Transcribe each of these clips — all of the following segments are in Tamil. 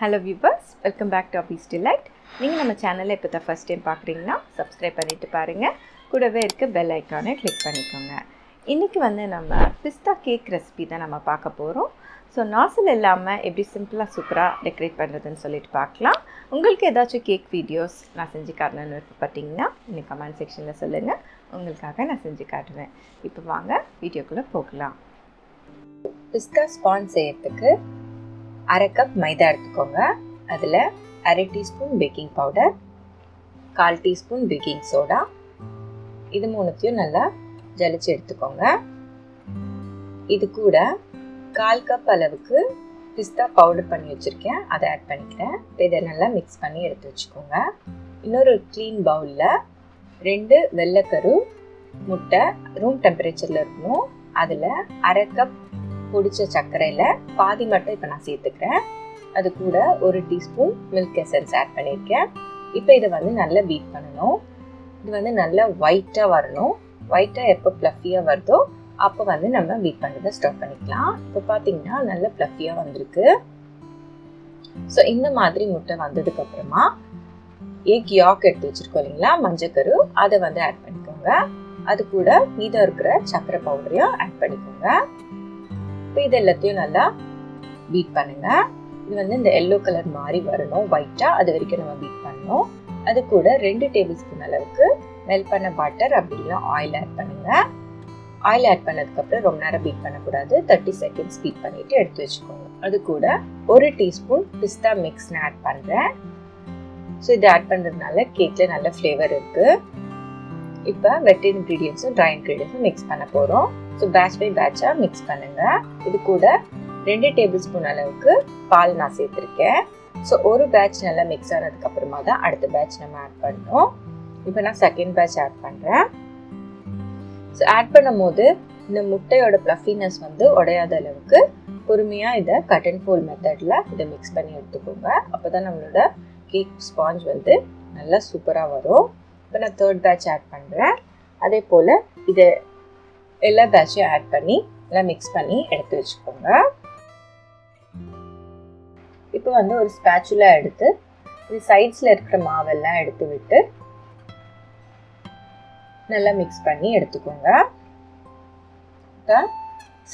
Hello viewers, welcome back to Abiz Delight. நீங்கள் நம்ம சேனலை இப்போ தான் ஃபர்ஸ்ட் டைம் பார்க்குறீங்கன்னா சப்ஸ்கிரைப் பண்ணிட்டு பாருங்கள். கூடவே இருக்க பெல் ஐக்கானை கிளிக் பண்ணிக்கோங்க. இன்றைக்கி நம்ம பிஸ்தா கேக் ரெசிபி தான் நம்ம பார்க்க போகிறோம். ஸோ நாசில் இல்லாமல் எப்படி சிம்பிளாக சூப்பராக டெக்கரேட் பண்ணுறதுன்னு சொல்லிட்டு பார்க்கலாம். உங்களுக்கு ஏதாச்சும் கேக் வீடியோஸ் நான் செஞ்சு காட்டணும்னு விருப்பப்பட்டீங்கன்னா இன்னைக்கு கமெண்ட் செக்ஷனில் சொல்லுங்கள். உங்களுக்காக நான் செஞ்சு காட்டுவேன். இப்போ வாங்க வீடியோக்குள்ளே போகலாம். பிஸ்தா ஸ்பாஞ்ச் செய்யறதுக்கு அரை கப் மைதா எடுத்துக்கோங்க. அதில் அரை teaspoon baking powder, 1/4 teaspoon baking soda, இது மூணுத்தையும் நல்லா ஜலிச்சு எடுத்துக்கோங்க. இது கூட 1/4 கப் அளவுக்கு பிஸ்தா பவுடர் பண்ணி வச்சுருக்கேன், அதை ஆட் பண்ணிக்கிறேன். இதை நல்லா மிக்ஸ் பண்ணி எடுத்து வச்சுக்கோங்க. இன்னொரு க்ளீன் பவுலில் 2 வெள்ளைக்கரு முட்டை ரூம் டெம்பரேச்சரில் இருக்கணும். அதில் அரை கப் பொடிச்ச சர்க்கரையில் பாதி மட்டும் இப்போ நான் சேர்த்துக்கிறேன். அது கூட 1 டீஸ்பூன் மில்க் எசன்ஸ் ஆட் பண்ணியிருக்கேன். இப்போ இதை நல்லா பீட் பண்ணணும். இது நல்லா ஒயிட்டாக வரணும். ஒயிட்டாக எப்போ ப்ளஃபியாக வருதோ அப்போ நம்ம பீட் பண்ணுறதை ஸ்டாப் பண்ணிக்கலாம். இப்போ பார்த்தீங்கன்னா நல்லா ப்ளஃபியாக வந்திருக்கு. ஸோ இந்த மாதிரி முட்டை வந்ததுக்கப்புறமா எக் யாக் எடுத்து வச்சுருக்கோம் இல்லைங்களா, மஞ்சக்கரு, அதை ஆட் பண்ணிக்கோங்க. அது கூட மீதம் இருக்கிற சர்க்கரை பவுடரையும் ஆட் பண்ணிக்கோங்க. இப்போ இது எல்லாத்தையும் நல்லா பீட் பண்ணுங்க. இது இந்த எல்லோ கலர் மாதிரி வரணும் ஒயிட்டாக, அது வரைக்கும் நம்ம பீட் பண்ணணும். அது கூட 2 டேபிள் ஸ்பூன் அளவுக்கு மெல்ட் பண்ண பட்டர் அப்படி இல்லைனா ஆயில் ஆட் பண்ணுங்க. ஆயில் ஆட் பண்ணதுக்கப்புறம் ரொம்ப நேரம் பீட் பண்ணக்கூடாது, 30 செகண்ட்ஸ் பீட் பண்ணிட்டு எடுத்து வச்சுக்கோங்க. அது கூட 1 டீஸ்பூன் பிஸ்தா மிக்ஸ் நான் ஆட் பண்ணுறேன். ஸோ இதை ஆட் பண்ணுறதுனால கேக்கில் நல்ல ஃப்ளேவர் இருக்குது. இப்போ வெட் இன்க்ரீடியன்ஸும் ட்ரை இன்க்ரீடியன்ஸும் மிக்ஸ் பண்ண போகிறோம். ஸோ பேட்ச் பை பேட்சாக மிக்ஸ் பண்ணுங்கள். இது கூட 2 டேபிள் ஸ்பூன் அளவுக்கு பால் நான் சேர்த்துருக்கேன். ஸோ ஒரு பேட்ச் நல்லா மிக்ஸ் ஆனதுக்கப்புறமா தான் அடுத்த பேட்ச் நம்ம ஆட் பண்ணணும். இப்போ நான் செகண்ட் பேட்ச் ஆட் பண்ணுறேன். ஸோ ஆட் பண்ணும் போது இந்த முட்டையோட ப்ளஃபினஸ் உடையாத அளவுக்கு பொறுமையாக இதை கட் அண்ட் ஃபோல்ட் மெத்தடில் இதை மிக்ஸ் பண்ணி எடுத்துக்கோங்க. அப்போ தான் நம்மளோட கேக் ஸ்பாஞ்ச் நல்லா சூப்பராக வரும். இப்போ நான் தேர்ட் பேட்ச் ஆட் பண்ணுறேன். அதே போல் இதை எல்லா பேட்சையும் ஆட் பண்ணி எல்லாம் மிக்ஸ் பண்ணி எடுத்து வச்சுக்கோங்க. இப்போ ஒரு ஸ்பேச்சுலா எடுத்து இது சைட்ஸில் இருக்கிற மாவெல்லாம் எடுத்து விட்டு நல்லா மிக்ஸ் பண்ணி எடுத்துக்கோங்க. இப்போ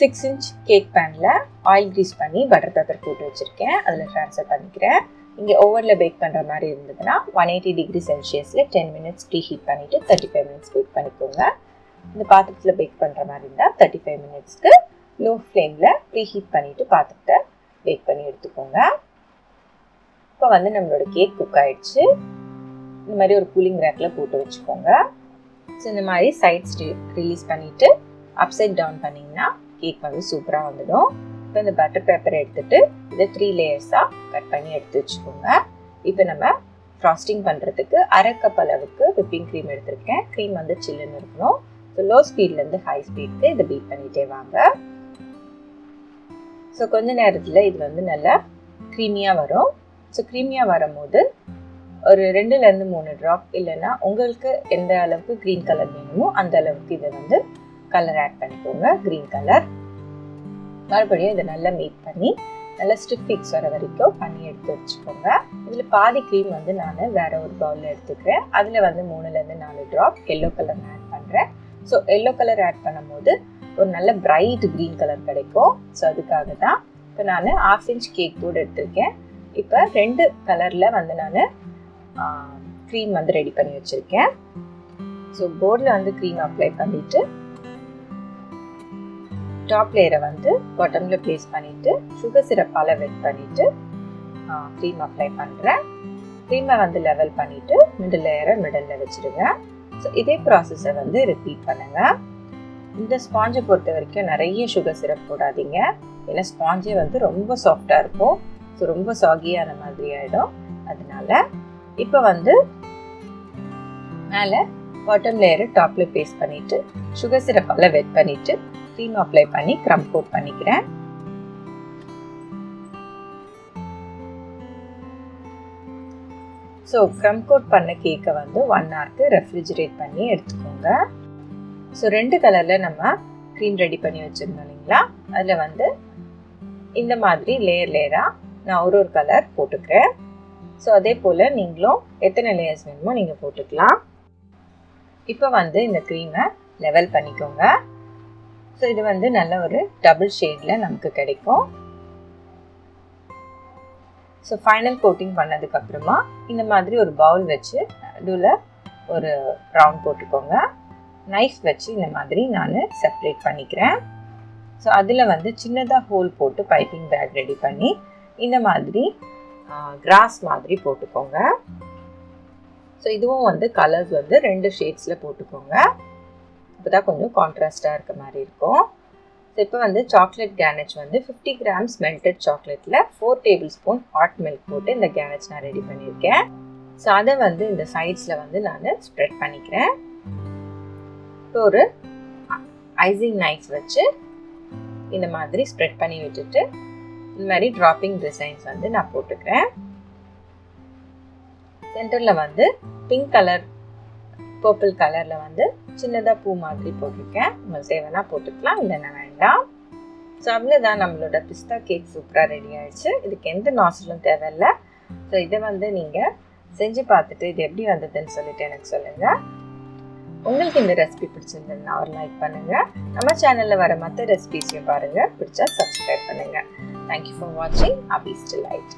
6 இன்ச் கேக் பேனில் ஆயில் க்ரீஸ் பண்ணி பட்டர் பேப்பர் போட்டு வச்சுருக்கேன், அதில் ட்ரான்ஸ்ஃபர் பண்ணிக்கிறேன். இங்கே ஓவனில் பேக் பண்ணுற மாதிரி இருந்ததுன்னா 180 டிகிரி செல்சியஸில் 10 மினிட்ஸ் ப்ரீ ஹீட் பண்ணிவிட்டு 35 மினிட்ஸ் பேக் பண்ணிக்கோங்க. இந்த பாத்திரத்தில் பேக் பண்ணுற மாதிரி இருந்தால் 35 மினிட்ஸ்க்கு லோ ஃப்ளேமில் ப்ரீ ஹீட் பண்ணிவிட்டு பாத்திரத்தை பேக் பண்ணி எடுத்துக்கோங்க. இப்போ நம்மளோட கேக் குக் ஆகிடுச்சு. இந்த மாதிரி ஒரு கூலிங் ரேக்கில் போட்டு வச்சுக்கோங்க. ஸோ இந்த மாதிரி சைட்ஸ் ரிலீஸ் பண்ணிவிட்டு அப்சைட் டவுன் பண்ணிங்கன்னா கேக் சூப்பராக வந்துடும். இப்போ இந்த பட்டர் பேப்பரை எடுத்துகிட்டு இதை 3 லேயர்ஸாக கட் பண்ணி எடுத்து வச்சுக்கோங்க. இப்போ நம்ம ஃப்ராஸ்டிங் பண்ணுறதுக்கு அரை கப் அளவுக்கு விப்பிங் க்ரீம் எடுத்திருக்கேன். க்ரீம் சில்லுன்னு இருக்கணும். ஸோ லோ ஸ்பீட்லேருந்து ஹை ஸ்பீடுக்கு இதை பீட் பண்ணிகிட்டே வாங்க. ஸோ கொஞ்ச நேரத்தில் இது நல்லா க்ரீமியாக வரும். ஸோ க்ரீமியாக வரும்போது ஒரு 2லேருந்து 3 ட்ராப் இல்லைன்னா உங்களுக்கு எந்த அளவுக்கு க்ரீன் கலர் வேணுமோ அந்த அளவுக்கு இதை கலர் ஆட் பண்ணிக்கோங்க, க்ரீன் கலர். மறுபடியும் இதை நல்லா மீட் பண்ணி நல்லா ஸ்டிஃப் ஃபிக்ஸ் வர வரைக்கும் பண்ணி எடுத்து வச்சுக்கோங்க. இதில் பாதி க்ரீம் நான் வேற ஒரு பவுலில் எடுத்துக்கிறேன். அதில் 3லேருந்து 4 ட்ராப் எல்லோ கலர் நான் ஆட் பண்ணுறேன். ஸோ எல்லோ கலர் ஆட் பண்ணும் போது ஒரு நல்ல பிரைட் க்ரீன் கலர் கிடைக்கும். ஸோ அதுக்காக தான் இப்போ நான் 1/2 இன்ச் கேக் போர்டு எடுத்திருக்கேன். இப்போ 2 கலரில் நான் க்ரீம் ரெடி பண்ணி வச்சுருக்கேன். ஸோ போர்டில் க்ரீம் அப்ளை பண்ணிவிட்டு டாப் லேயரை பாட்டமில் ப்ளேஸ் பண்ணிவிட்டு சுகர் சிரப்பால் வெட் பண்ணிவிட்டு க்ரீம் அப்ளை பண்ணுறேன். க்ரீமை லெவல் பண்ணிவிட்டு மிடில் லேயரை மிடில் வச்சுடுங்க. ஸோ இதே ப்ராசஸை ரிப்பீட் பண்ணுங்கள். இந்த ஸ்பாஞ்சை பொறுத்த வரைக்கும் நிறைய சுகர் சிரப் போடாதீங்க, ஏன்னா ஸ்பாஞ்சே ரொம்ப சாஃப்டாக இருக்கும். ஸோ ரொம்ப சாகியான மாதிரி ஆகிடும். அதனால இப்போ மேலே பாட்டம் லேயரை டாப்பில் பேஸ்ட் பண்ணிவிட்டு சுகர் சிரப்பால் வெட் பண்ணிவிட்டு க்ரீம் அப்ளை பண்ணி க்ரம் கோட் பண்ணிக்கிறேன். ஸோ க்ரம் கோட் பண்ண கேக்கை 1 ஹவருக்கு ரெஃப்ரிஜரேட் பண்ணி எடுத்துக்கோங்க. ஸோ 2 கலரில் நம்ம க்ரீம் ரெடி பண்ணி வச்சுருந்தோம் இல்லைங்களா, அதில் இந்த மாதிரி லேயர் லேயராக நான் ஒரு கலர் போட்டுக்கிறேன். ஸோ அதே போல் நீங்களும் எத்தனை லேயர்ஸ் வேணுமோ நீங்கள் போட்டுக்கலாம். இப்போ வந்து இந்த க்ரீமை லெவல் பண்ணிக்கோங்க. ஸோ இது வந்து நல்ல ஒரு டபுள் ஷேடில் நமக்கு கிடைக்கும். ஸோ ஃபைனல் கோட்டிங் பண்ணதுக்கப்புறமா இந்த மாதிரி ஒரு பவுல் வச்சு நடுவில் ஒரு ரவுண்ட் போட்டுக்கோங்க. நைஃப் வச்சு இந்த மாதிரி நான் செப்பரேட் பண்ணிக்கிறேன். ஸோ அதில் வந்து சின்னதாக ஹோல் போட்டு பைப்பிங் பேக் ரெடி பண்ணி இந்த மாதிரி கிராஸ் மாதிரி போட்டுக்கோங்க. ஸோ இதுவும் வந்து கலர்ஸ் வந்து 2 ஷேட்ஸில் போட்டுக்கோங்க. இப்போ தான் கொஞ்சம் கான்ட்ராஸ்டாக இருக்க மாதிரி இருக்கும். ஸோ இப்போ வந்து சாக்லேட் கேனேஜ் வந்து 50 grams மெல்டட் சாக்லேட்டில் 4 tablespoon ஹாட் மில்க் போட்டு இந்த கேனேஜ் நான் ரெடி பண்ணியிருக்கேன். ஸோ அதை வந்து இந்த சைட்ஸில் வந்து நான் ஸ்ப்ரெட் பண்ணிக்கிறேன். இப்போ ஒரு ஐசிங் நைஃப் வச்சு இந்த மாதிரி ஸ்ப்ரெட் பண்ணி விட்டுட்டு இந்த மாதிரி ட்ராப்பிங் டிசைன்ஸ் வந்து நான் போட்டுக்கிறேன். சென்டரில் வந்து பிங்க் கலர் பர்பிள் கலரில் வந்து சின்னதாக பூ மாதிரி போட்டிருக்கேன். உங்களுக்கு தேவைன்னா போட்டுக்கலாம், இல்லைன்னா வேண்டாம். ஸோ அவ்வளோதான், நம்மளோட பிஸ்தா கேக் சூப்பராக ரெடி ஆகிடுச்சு. இதுக்கு எந்த நாசிலும் தேவையில்லை. ஸோ இதை வந்து நீங்கள் செஞ்சு பார்த்துட்டு இது எப்படி வந்ததுன்னு சொல்லிட்டு எனக்கு சொல்லுங்கள். உங்களுக்கு இந்த ரெசிபி பிடிச்சிருந்ததுன்னா ஒரு லைக் பண்ணுங்கள். நம்ம சேனலில் வர மற்ற ரெசிபிஸையும் பாருங்கள். பிடிச்சா சப்ஸ்கிரைப் பண்ணுங்கள். தேங்க்யூ ஃபார் வாட்சிங் Abiz Delight.